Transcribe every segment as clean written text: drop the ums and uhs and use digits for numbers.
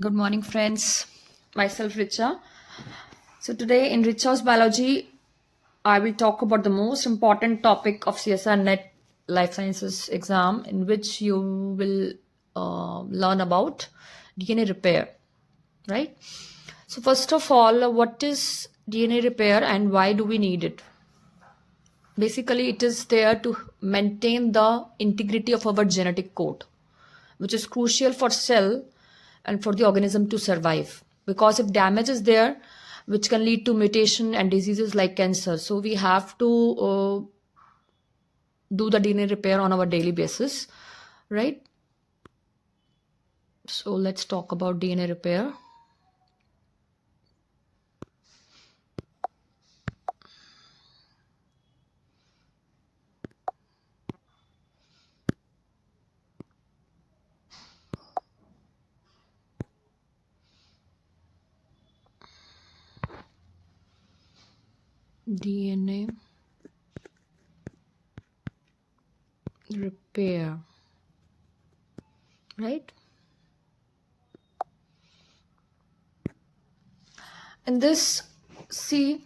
Good morning, friends. Myself, Richa. So, today in Richa's Biology, I will talk about the most important topic of CSIR NET Life Sciences exam, in which you will learn about DNA repair, right? So, first of all, what is DNA repair and why do we need it? Basically, it is there to maintain the integrity of our genetic code, which is crucial for cell and for the organism to survive. Because if damage is there, which can lead to mutation and diseases like cancer, so we have to do the DNA repair on our daily basis, right? So let's talk about DNA repair. DNA repair, right? And this, see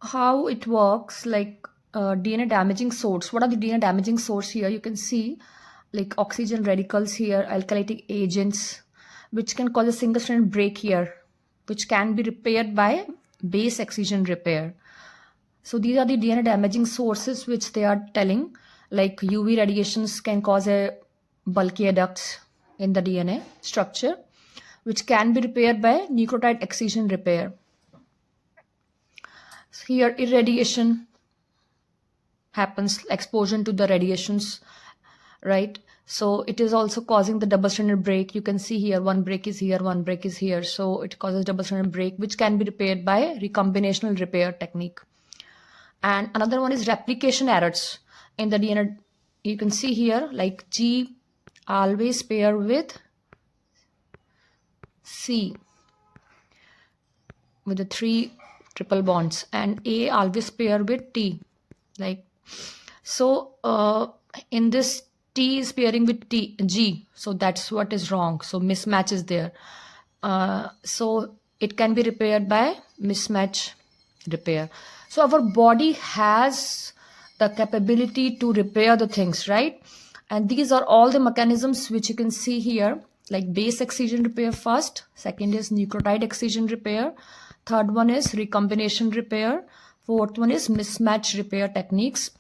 how it works, like DNA damaging source. What are the DNA damaging source here? You can see like oxygen radicals here, alkylating agents, which can cause a single strand break here, which can be repaired by base excision repair. So these are the DNA damaging sources which they are telling, like UV radiations can cause a bulky adducts in the DNA structure, which can be repaired by nucleotide excision repair. Here irradiation happens, exposure to the radiations, right? So it is also causing the double stranded break. You can see here one break is here, one break is here, so it causes double stranded break, which can be repaired by recombinational repair technique. And another one is replication errors in the DNA. You can see here like G always pair with C with the 3 triple bonds, and A always pair with T, like so. In this, T is pairing with G, so that's what is wrong. So mismatch is there. So it can be repaired by mismatch repair. So our body has the capability to repair the things, right? And these are all the mechanisms which you can see here, like base excision repair first, second is nucleotide excision repair, third one is recombination repair, fourth one is mismatch repair techniques.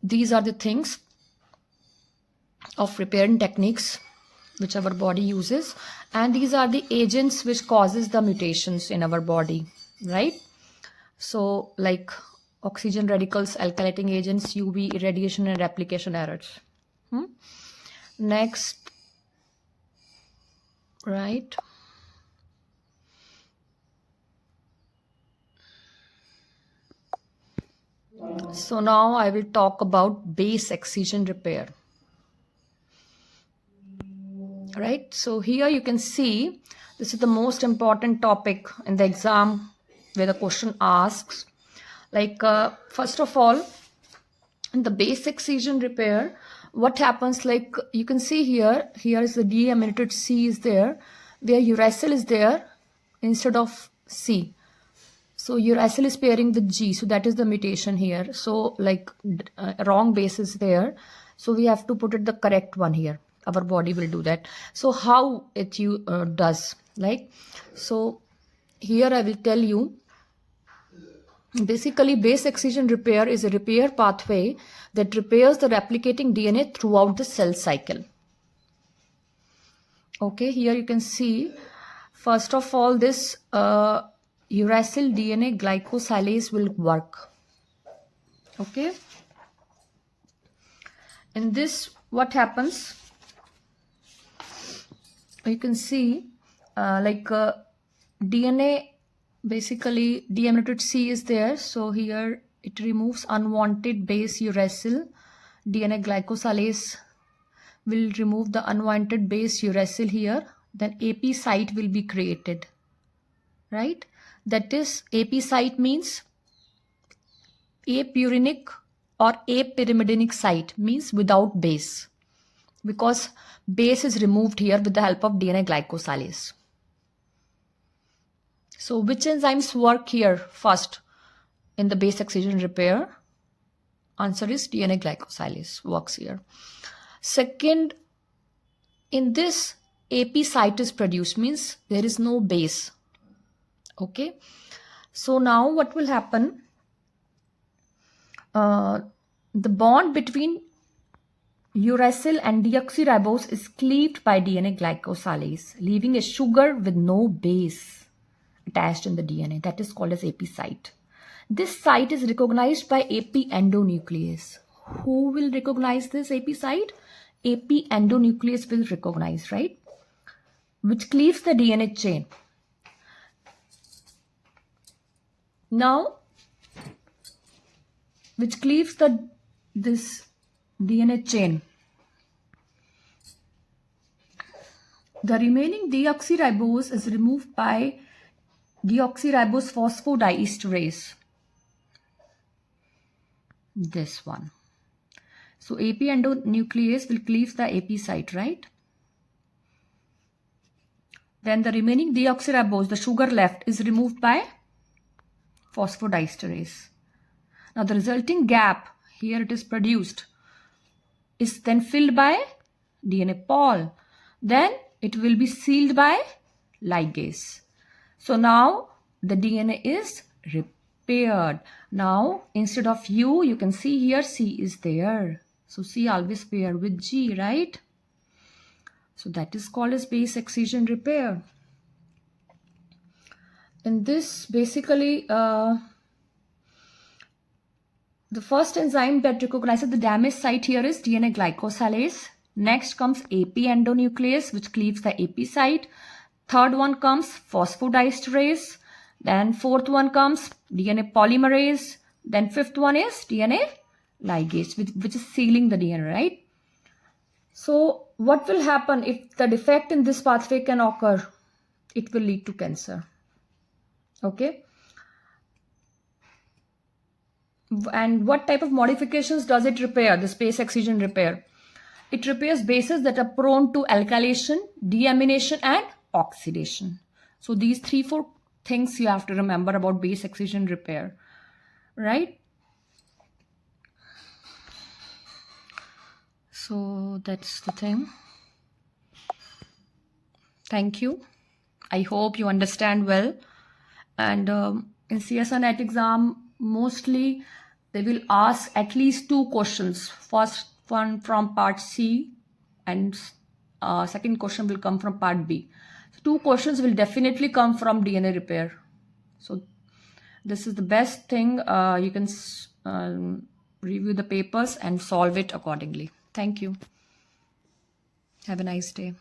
These are the things of repairing techniques which our body uses, and these are the agents which causes the mutations in our body, right? So like oxygen radicals, alkylating agents, UV irradiation, and replication errors. Next, right? So now I will talk about base excision repair. Right, so here you can see this is the most important topic in the exam, where the question asks, like first of all, in the base excision repair, what happens, like you can see here is the deaminated C is there, where uracil is there instead of C. So uracil is pairing the G, so that is the mutation here. So like wrong base is there, so we have to put it the correct one here. Our body will do that. So how it does, like, so here I will tell you. Basically, base excision repair is a repair pathway that repairs the replicating DNA throughout the cell cycle. Okay, here you can see, first of all, this uracil DNA glycosylase will work. Okay, in this, what happens, you can see DNA, basically deaminated C is there, so here it removes unwanted base uracil. DNA glycosylase will remove the unwanted base uracil here, then AP site will be created, right? That is, AP site means apurinic or apyrimidinic site, means without base. because base is removed here with the help of DNA glycosylase. So which enzymes work here first in the base excision repair? Answer is DNA glycosylase works here. Second, in this AP site is produced, means there is no base. Okay. So now what will happen? The bond between uracil and deoxyribose is cleaved by DNA glycosylase, leaving a sugar with no base attached in the DNA. That is called as AP site. This site is recognized by AP endonuclease. Who will recognize this AP site? AP endonuclease will recognize, right? Which cleaves the DNA chain. Now, which cleaves this DNA chain. The remaining deoxyribose is removed by deoxyribose phosphodiesterase. This one. So AP endonuclease will cleave the AP site, right? Then the remaining deoxyribose, the sugar left, is removed by phosphodiesterase. Now the resulting gap, here it is produced, is then filled by DNA pol. Then it will be sealed by ligase. So now the DNA is repaired. Now instead of U, you can see here C is there. So C always pair with G, right? So that is called as base excision repair. In this, basically, the first enzyme that recognizes the damaged site here is DNA glycosylase. Next comes AP endonuclease, which cleaves the AP site. Third one comes phosphodiesterase. Then fourth one comes DNA polymerase. Then fifth one is DNA ligase, which is sealing the DNA, right? So what will happen if the defect in this pathway can occur? It will lead to cancer. Okay. And what type of modifications does it repair, this base excision repair? It repairs bases that are prone to alkylation, deamination, and oxidation. So these 3-4 things you have to remember about base excision repair, right? So that's the thing. Thank you. I hope you understand well. And in CSIR NET exam, mostly they will ask at least 2 questions. First one from part C and second question will come from part B. So 2 questions will definitely come from DNA repair. So this is the best thing. You can review the papers and solve it accordingly. Thank you. Have a nice day.